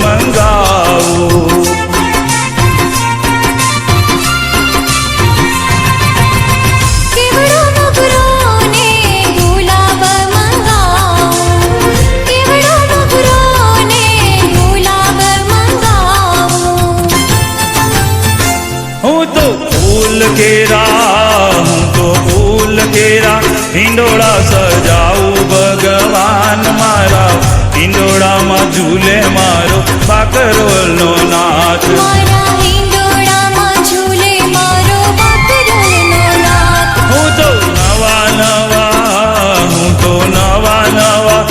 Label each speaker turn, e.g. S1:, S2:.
S1: મંગાવું. फूल केरा हिंडोळा सजाऊं भगवान मारा, हिंडोळा में झूले मारो बाकरोलनो नाथ. હું તો નવા નવા